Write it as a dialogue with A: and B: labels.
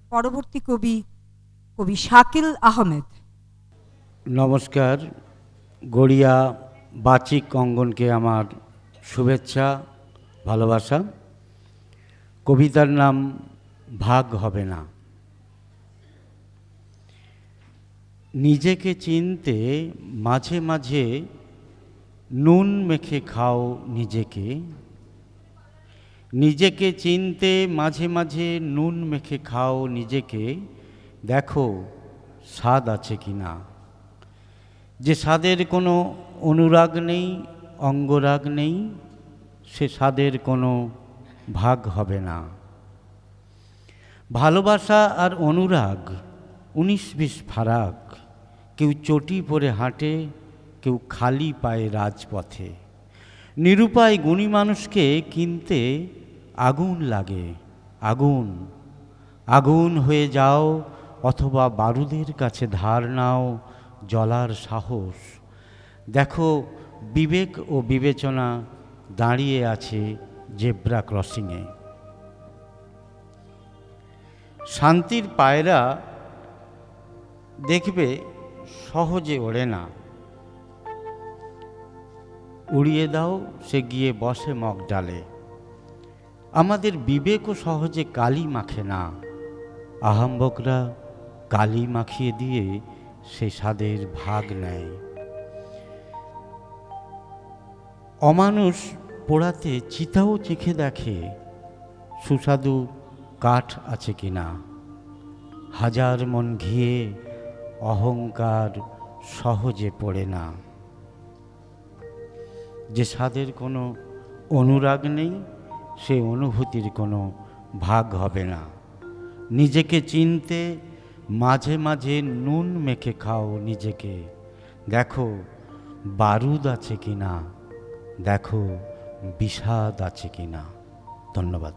A: পরবর্তী কবি কবি শাকিল আহমেদ।
B: নমস্কার। গড়িয়া বাচিক অঙ্গনকে আমার শুভেচ্ছা, ভালোবাসা। কবিতার নাম ভাগ হবে না। নিজেকে চিনতে মাঝে মাঝে নুন মেখে খাও নিজেকে। নিজেকে চিনতে মাঝে মাঝে নুন মেখে খাও নিজেকে। দেখো স্বাদ আছে কি না। যে স্বাদের কোনো অনুরাগ নেই, অঙ্গরাগ নেই, সে স্বাদের কোনো ভাগ হবে না। ভালোবাসা আর অনুরাগ 19-20 ফারাক। কেউ চটি পরে হাঁটে, কেউ খালি পায়ে রাজপথে। নিরুপায় গুণী মানুষকে কিনতে আগুন লাগে, আগুন। আগুন হয়ে যাও অথবা বারুদের কাছে ধার নাও জ্বলার সাহস। দেখো বিবেক ও বিবেচনা দাঁড়িয়ে আছে জেব্রা ক্রসিংয়ে। শান্তির পায়রা দেখবে সহজে ওড়ে না। উড়িয়ে দাও সে গিয়ে বসে মগ ডালে। আমাদের বিবেকও সহজে কালি মাখে না। আহাম্বকরা কালি মাখিয়ে দিয়ে সে স্বাদের ভাগ নেয়। অমানুষ পোড়াতে চিতাও চেখে দেখে সুস্বাদু কাঠ আছে কিনা। হাজার মন ঘিয়ে অহংকার সহজে পড়ে না। যে স্বাদের কোনো অনুরাগ নেই, সে অনুভূতির কোনো ভাগ হবে না। নিজেকে চিনতে মাঝে মাঝে নুন মেখে খাও নিজেকে। দেখো বারুদ আছে কিনা, দেখো বিষাদ আছে কিনা। ধন্যবাদ।